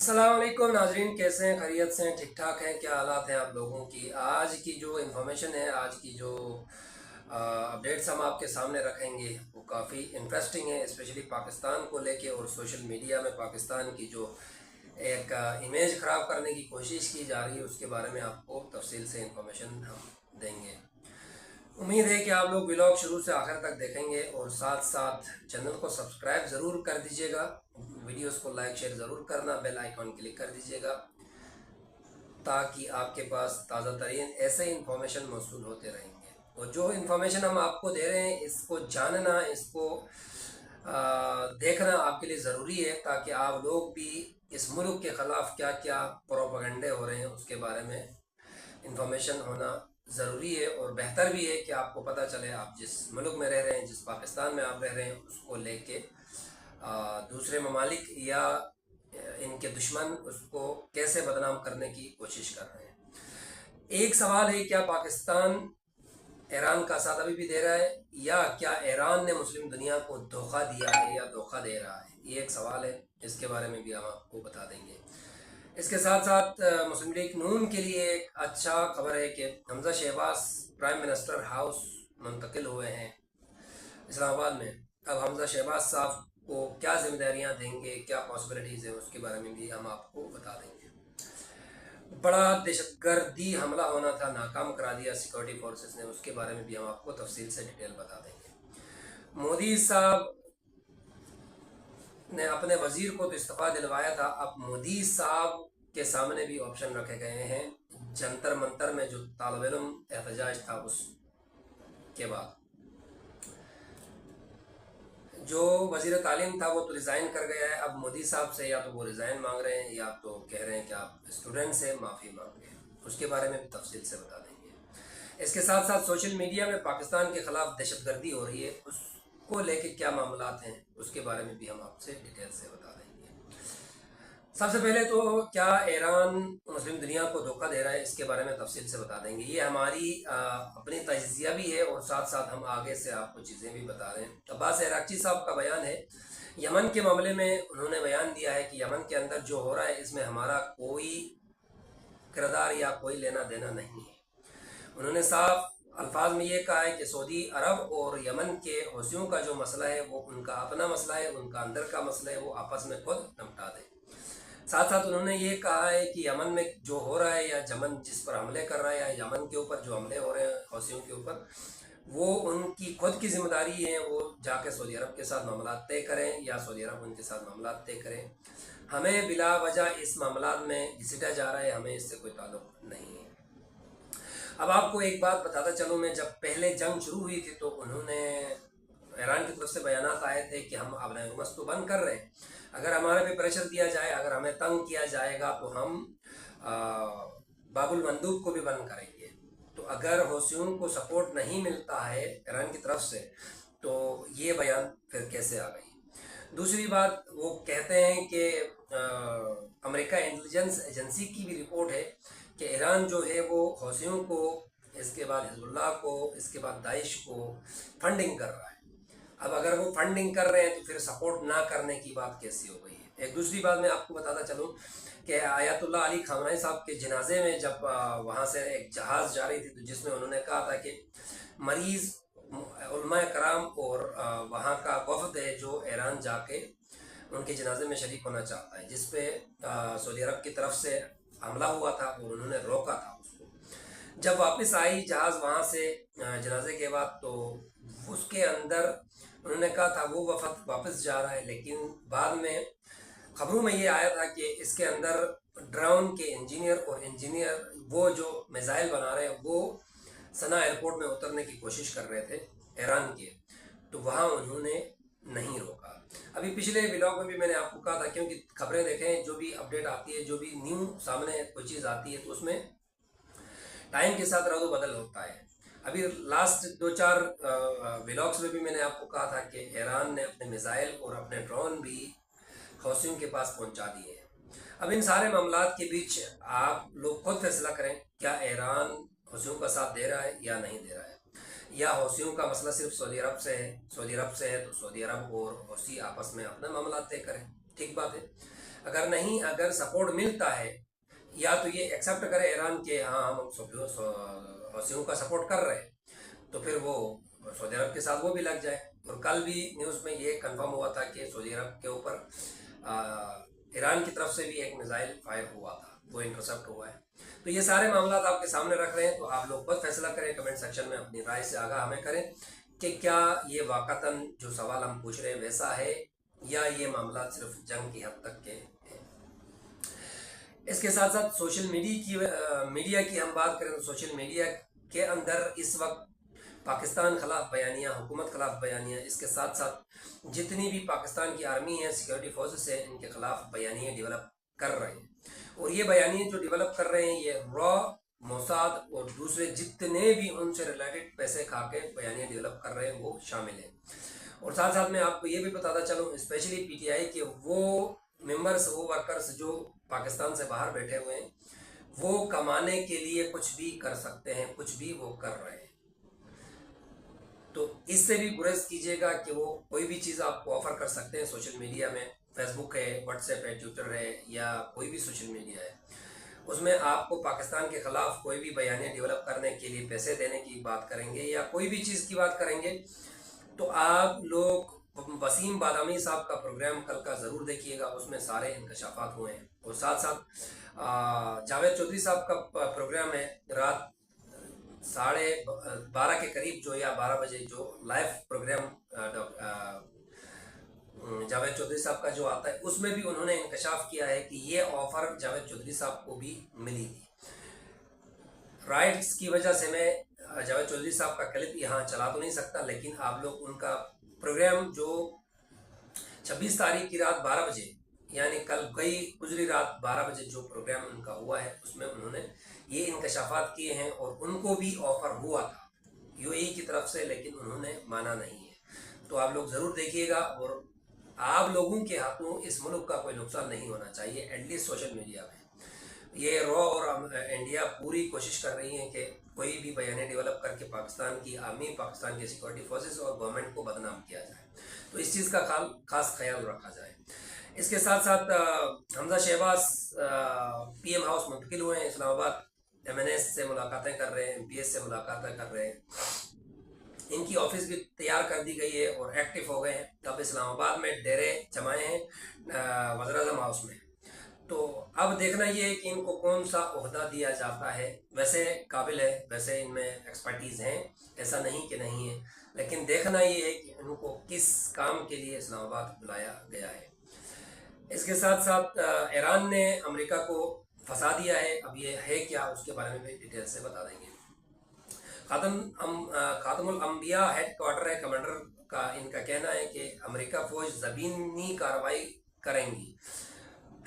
अस्सलाम वालेकुम नाजरीन, कैसे हैं? खैरियत से हैं? ठीक ठाक हैं? क्या हालात हैं आप लोगों की? आज की जो इन्फॉर्मेशन है, आज की जो अपडेट्स हम आपके सामने रखेंगे वो काफ़ी इंटरेस्टिंग है, स्पेशली पाकिस्तान को लेके और सोशल मीडिया में पाकिस्तान की जो एक इमेज ख़राब करने की कोशिश की जा रही है उसके बारे में आपको तफसील से इन्फॉर्मेशन हम देंगे। उम्मीद है कि आप लोग व्लॉग शुरू से आखिर तक देखेंगे और साथ साथ चैनल को सब्सक्राइब ज़रूर कर दीजिएगा, वीडियोस को लाइक शेयर ज़रूर करना, बेल आइकॉन क्लिक कर दीजिएगा ताकि आपके पास ताज़ा तरीन ऐसे इन्फॉर्मेशन मौसूल होते रहेंगे। और जो इन्फॉर्मेशन हम आपको दे रहे हैं इसको जानना, इसको देखना आपके लिए ज़रूरी है ताकि आप लोग भी इस मुल्क के ख़िलाफ़ क्या क्या प्रोपेगेंडे हो रहे हैं उसके बारे में इंफॉर्मेशन होना ज़रूरी है। और बेहतर भी है कि आपको पता चले आप जिस मुल्क में रह रहे हैं, जिस पाकिस्तान में आप रह रहे हैं, उसको लेके दूसरे ममालिक या इनके दुश्मन उसको कैसे बदनाम करने की कोशिश कर रहे हैं। एक सवाल है, क्या पाकिस्तान ईरान का साथ अभी भी दे रहा है या क्या ईरान ने मुस्लिम दुनिया को धोखा दिया है या धोखा दे रहा है? ये एक सवाल है, इसके बारे में भी हम आपको बता देंगे। इसके साथ साथ मुस्लिम लीग नून के लिए एक अच्छा खबर है कि Hamza Shahbaz prime minister house मुंतकिल हुए हैं इस्लामाबाद में। अब हमजा शहबाज साहब को क्या जिम्मेदारियां देंगे, क्या पॉसिबिलिटीज़ है, उसके बारे में भी हम आपको बता देंगे। बड़ा दहशतगर्दी हमला होना था, नाकाम करा दिया सिक्योरिटी फोर्सेस ने, उसके बारे में भी हम आपको तफसील से डिटेल बता देंगे। मोदी साहब ने अपने वजीर को तो इस्तीफा दिलवाया था, अब मोदी साहब के सामने भी ऑप्शन रखे गए हैं। जंतर मंतर में जो तालिब इल्म एहतजाज था उसके बाद जो वजीर तालीम था वो तो रिज़ाइन कर गया है। अब मोदी साहब से या तो वो रिज़ाइन मांग रहे हैं या तो कह रहे हैं कि आप स्टूडेंट से माफ़ी मांगे, उसके बारे में भी तफसील से बता देंगे। इसके साथ साथ सोशल मीडिया में पाकिस्तान के ख़िलाफ़ दहशतगर्दी हो रही है, उसको लेके क्या मामलात हैं उसके बारे में भी हम आपसे डिटेल से बता देंगे। सबसे पहले तो क्या ईरान मुस्लिम दुनिया को धोखा दे रहा है, इसके बारे में तफसील से बता देंगे। ये हमारी अपनी तजिया भी है और साथ साथ हम आगे से आपको चीज़ें भी बता रहे हैं। अब्बास अरागची साहब का बयान है यमन के मामले में, उन्होंने बयान दिया है कि यमन के अंदर जो हो रहा है इसमें हमारा कोई किरदार या कोई लेना देना नहीं है। उन्होंने साफ अल्फाज में ये कहा है कि सऊदी अरब और यमन के हौसियों का जो मसला है वो उनका अपना मसला है, उनका अंदर का मसला है, वो आपस में खुद निपटा दें। साथ साथ उन्होंने ये कहा है कि यमन में जो हो रहा है या यमन जिस पर हमले कर रहा है या यमन के ऊपर जो हमले हो रहे हैं हौसियों के ऊपर, वो उनकी खुद की जिम्मेदारी है, वो जाके सऊदी अरब के साथ मामला तय करें या सऊदी अरब उनके साथ मामला तय करें। हमें बिला वजह इस मामला में घसीटा जा रहा है, हमें इससे कोई ताल्लुक नहीं है। अब आपको एक बात बताता चलूँ, मैं जब पहले जंग शुरू हुई थी तो उन्होंने ईरान की तरफ से बयान आए थे कि हम अपने हुमस तो बंद कर रहे हैं, अगर हमारे पे प्रेशर दिया जाए, अगर हमें तंग किया जाएगा तो हम बाबुल मंदूब को भी बंद करेंगे। तो अगर हौसियों को सपोर्ट नहीं मिलता है ईरान की तरफ से तो ये बयान फिर कैसे आ गई? दूसरी बात, वो कहते हैं कि अमेरिका इंटेलिजेंस एजेंसी की भी रिपोर्ट है कि ईरान जो है वो हौसियों को, इसके बाद हिजबुल्लाह को, इसके बाद दाइश को फंडिंग कर रहा है। अब अगर वो फंडिंग कर रहे हैं तो फिर सपोर्ट ना करने की बात कैसी हो गई है? एक दूसरी बात मैं आपको बताता चलूँ कि आयतुल्लाह अली खामनेई साहब के जनाजे में जब वहाँ से एक जहाज़ जा रही थी तो जिसमें उन्होंने कहा था कि मरीज़ उलमाए कराम और वहाँ का वफद है जो ईरान जाके उनके जनाजे में शरीक होना चाहता है, जिस पे सऊदी अरब की तरफ से हमला हुआ था और उन्होंने रोका था उसको। जब वापस आई जहाज़ वहाँ से जनाजे के बाद तो उसके अंदर उन्होंने कहा था वो वफद वापस जा रहा है, लेकिन बाद में खबरों में ये आया था कि इसके अंदर ड्रोन के इंजीनियर और इंजीनियर वो जो मिसाइल बना रहे हैं वो सना एयरपोर्ट में उतरने की कोशिश कर रहे थे ईरान के, तो वहाँ उन्होंने नहीं रोका। अभी पिछले व्लॉग में भी मैंने आपको कहा था, क्योंकि खबरें देखें, जो भी अपडेट आती है, जो भी न्यू सामने कोई चीज़ आती है तो उसमें टाइम के साथ रद्द बदल होता है। अभी लास्ट 2-4 व्लॉग्स में भी मैंने आपको कहा था कि ईरान ने अपने मिसाइल और अपने ड्रोन भी हौसियों के पास पहुंचा दिए हैं। अब इन सारे मामलात के बीच आप लोग खुद फैसला करें, क्या ईरान हौसियों का साथ दे रहा है या नहीं दे रहा है, या हौसियों का मसला सिर्फ सऊदी अरब से है? सऊदी अरब से है तो सऊदी अरब और हौसी आपस में अपना मामला तय करें, ठीक बात है। अगर नहीं, अगर सपोर्ट मिलता है, या तो ये एक्सेप्ट करे ईरान के हाँ हम हौसियों का सपोर्ट कर रहे हैं, तो फिर वो सऊदी अरब के साथ वो भी लग जाए। और कल भी न्यूज़ में ये कंफर्म हुआ था कि सऊदी अरब के ऊपर ईरान की तरफ से भी एक मिसाइल फायर हुआ था, वो इंटरसेप्ट हुआ है। तो ये सारे मामला आपके सामने रख रहे हैं, तो आप लोग बस फैसला करें, कमेंट सेक्शन में अपनी राय से आगाह हमें करें कि क्या ये वाकतन जो सवाल हम पूछ रहे हैं वैसा है, या ये मामला सिर्फ जंग की हद तक के हैं। इसके साथ साथ सोशल मीडिया की हम बात करें तो सोशल मीडिया के अंदर इस वक्त पाकिस्तान खिलाफ बयानियाँ, हुकूमत खिलाफ बयानियाँ, इसके साथ साथ जितनी भी पाकिस्तान की आर्मी है, सिक्योरिटी फोर्सेस है, इनके खिलाफ बयानियाँ डेवलप कर रहे हैं। और ये बयानियाँ जो डेवलप कर रहे हैं ये रॉ, मोसाद और दूसरे जितने भी उनसे रिलेटेड पैसे खा के बयानियाँ डेवलप कर रहे हैं वो शामिल है। और साथ साथ मैं आपको ये भी बताता चलूँ, स्पेशली पीटीआई के वो मेंबर्स, वो वर्कर्स जो पाकिस्तान से बाहर बैठे हुए हैं, वो कमाने के लिए कुछ भी कर सकते हैं, कुछ भी वो कर रहे हैं। तो इससे भी गुरेज कीजिएगा कि वो कोई भी चीज़ आपको ऑफर कर सकते हैं सोशल मीडिया में, फेसबुक है, व्हाट्सएप है, ट्विटर है, या कोई भी सोशल मीडिया है, उसमें आपको पाकिस्तान के खिलाफ कोई भी बयानियाँ डेवलप करने के लिए पैसे देने की बात करेंगे या कोई भी चीज़ की बात करेंगे, तो आप लोग वसीम बादामी साहब का प्रोग्राम कल का ज़रूर देखिएगा, उसमें सारे इंकशाफात हुए हैं। और साथ साथ जावेद चौधरी साहब का प्रोग्राम है रात 12:30 के करीब जो, या 12 बजे जो लाइव प्रोग्राम जावेद चौधरी साहब का जो आता है, उसमें भी उन्होंने इंकशाफ किया है कि ये ऑफर जावेद चौधरी साहब को भी मिली थी। राइट्स की वजह से मैं जावेद चौधरी साहब का क्लिप यहाँ चला तो नहीं सकता, लेकिन आप लोग उनका प्रोग्राम जो 26 तारीख की रात 12 बजे, यानी कल गई गुजरी रात 12 बजे जो प्रोग्राम उनका हुआ है, उसमें उन्होंने ये इंकशाफात किए हैं। और उनको भी ऑफर हुआ था यूएई की तरफ से, लेकिन उन्होंने माना नहीं है। तो आप लोग ज़रूर देखिएगा, और आप लोगों के हाथों इस मुल्क का कोई नुकसान नहीं होना चाहिए, एटलीस्ट सोशल मीडिया में। ये रॉ और इंडिया पूरी कोशिश कर रही है कि कोई भी बयाने डेवलप करके पाकिस्तान की आर्मी, पाकिस्तान की सिक्योरिटी फोर्सेस और गवर्नमेंट को बदनाम किया जाए, तो इस चीज़ का खास ख्याल रखा जाए। इसके साथ साथ हमजा शहबाज पीएम हाउस मुंतकिल हुए हैं इस्लामाबाद, एमएनएस से मुलाकातें कर रहे हैं, एमपीएस से मुलाकातें कर रहे हैं, इनकी ऑफिस भी तैयार कर दी गई है और एक्टिव हो गए हैं। अब इस्लामाबाद में डेरे जमाए हैं वज़ीर-ए-आज़म हाउस में। तो अब देखना ये है कि इनको कौन सा ओहदा दिया जाता है। वैसे काबिल है, वैसे इनमें एक्सपर्टीज़ हैं, ऐसा नहीं कि नहीं है, लेकिन देखना ये है कि इनको किस काम के लिए इस्लामाबाद बुलाया गया है। इसके साथ साथ ईरान ने अमेरिका को फंसा दिया है, अब ये है क्या उसके बारे में भी डिटेल से बता देंगे। खातमुल अंबिया हेड क्वार्टर है कमांडर का, इनका कहना है कि अमेरिका फौज ज़मीनी कार्रवाई करेंगी,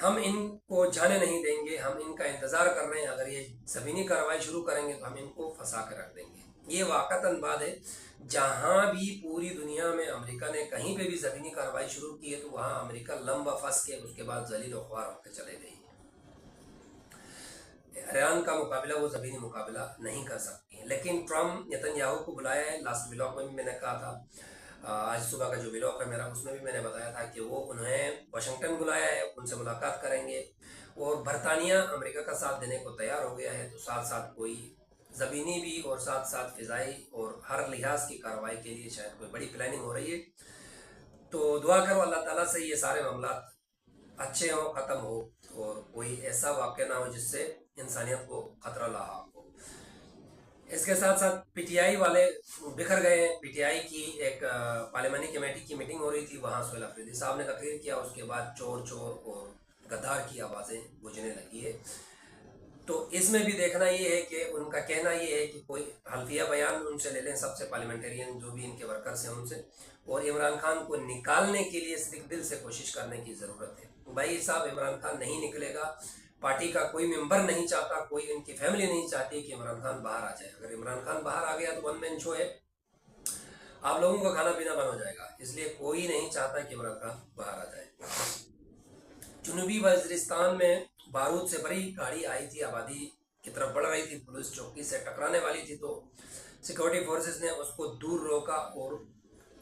हम इनको जाने नहीं देंगे, हम इनका इंतज़ार कर रहे हैं, अगर ये ज़मीनी कार्रवाई शुरू करेंगे तो हम इनको फंसा कर रख देंगे। ये वाक़तन बात है, जहाँ भी पूरी दुनिया में अमेरिका ने कहीं पे भी ज़मीनी कार्रवाई शुरू की है तो वहाँ अमेरिका लंबा फंस के उसके बाद जलील व ख्वार होकर चले गई। ईरान का मुकाबला वो ज़मीनी मुकाबला नहीं कर सकती है। लेकिन ट्रम्प नेतन्याहू को बुलाया है, लास्ट व्लॉग में भी मैंने कहा था, आज सुबह का जो व्लॉग है मेरा उसमें भी मैंने बताया था कि वो उन्हें वाशिंगटन बुलाया है, उनसे मुलाकात करेंगे। और बरतानिया अमेरिका का साथ देने को तैयार हो गया है, तो साथ साथ कोई ज़मीनी भी और साथ साथ फ़िज़ाई और हर लिहाज की कार्रवाई के लिए शायद कोई बड़ी प्लानिंग हो रही है। तो दुआ करो अल्लाह ताला से ये सारे मामला अच्छे हों, ख़त्म हो, और कोई ऐसा वाक़या ना हो जिससे इंसानियत को ख़तरा लाहक हो। इसके साथ साथ पीटीआई वाले बिखर गए। पीटीआई की एक पार्लियामानी कमेटी की मीटिंग हो रही थी, वहाँ सोहेल अफरीदी साहब ने तकरीर किया, उसके बाद चोर चोर और गद्दार की आवाज़ें गूंजने लगी है। तो इसमें भी देखना ये है कि उनका कहना ये है कि कोई हल्फिया बयान उनसे ले लें, सबसे पार्लियामेंटेरियन जो भी इनके वर्कर्स हैं उनसे, और इमरान खान को निकालने के लिए सिर्फ दिल से कोशिश करने की ज़रूरत है। भाई साहब, इमरान खान नहीं निकलेगा, पार्टी का कोई मेंबर नहीं चाहता, कोई इनकी फैमिली नहीं चाहती कि इमरान खान बाहर आ जाए। अगर इमरान खान बाहर आ गया तो वन मैन शो है, आप लोगों का खाना पीना बंद हो जाएगा, इसलिए कोई नहीं चाहता कि इमरान खान बाहर आ जाए। जनूबी वज़ीरिस्तान में बारूद से बड़ी गाड़ी आई थी, आबादी की तरफ बढ़ रही थी, पुलिस चौकी से टकराने वाली थी, तो सिक्योरिटी फोर्सेस ने उसको दूर रोका और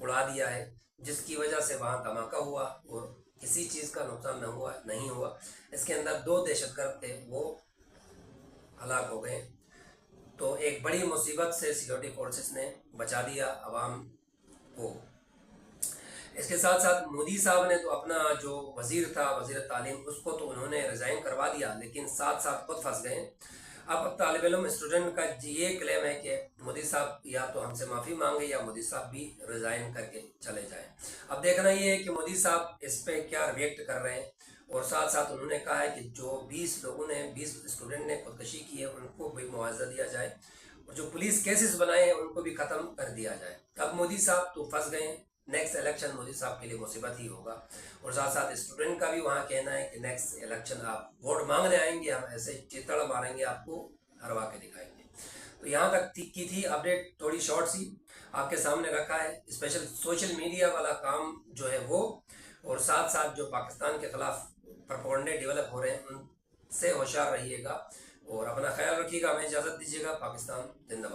उड़ा दिया है, जिसकी वजह से वहाँ धमाका हुआ और کسی چیز کا نقصان نہیں ہوا. اس کے اندر 2 دہشت گرد تھے، وہ ہلاک ہو گئے. تو ایک بڑی مصیبت سے سیکورٹی فورسز نے بچا دیا عوام کو. اس کے ساتھ ساتھ مودی صاحب نے تو اپنا جو وزیر تھا، وزیر تعلیم، اس کو تو انہوں نے ریزائن کروا دیا، لیکن ساتھ ساتھ خود پھنس گئے. اب طالب علم اسٹوڈنٹ کا یہ کلیم ہے کہ مودی صاحب یا تو ہم سے معافی مانگے یا مودی صاحب بھی ریزائن کر کے چلے جائیں. اب دیکھنا یہ ہے کہ مودی صاحب اس پہ کیا ریئیکٹ کر رہے ہیں. اور ساتھ ساتھ انہوں نے کہا ہے کہ جو 20 اسٹوڈنٹ نے خودکشی کی ہے ان کو بھی معاوضہ دیا جائے، اور جو پولیس کیسز بنائے ہیں ان کو بھی ختم کر دیا جائے. اب مودی صاحب تو پھنس گئے ہیں، نیکسٹ الیکشن مودی صاحب کے لیے مصیبت ہی ہوگا. اور ساتھ ساتھ اسٹوڈنٹ کا بھی وہاں کہنا ہے کہ نیکسٹ الیکشن آپ ووٹ مانگنے آئیں گے، ہم ایسے چیتڑ ماریں گے، آپ کو ہروا کے دکھائیں گے. تو یہاں تک کی تھی اپڈیٹ، تھوڑی شارٹ سی آپ کے سامنے رکھا ہے. اسپیشل سوشل میڈیا والا کام جو ہے وہ، اور ساتھ ساتھ جو پاکستان کے خلاف پروپیگنڈے ڈیولپ ہو رہے ہیں ان سے ہوشیار رہیے گا اور اپنا خیال رکھیے گا. ہمیں اجازت دیجیے گا. پاکستان زندہ باد.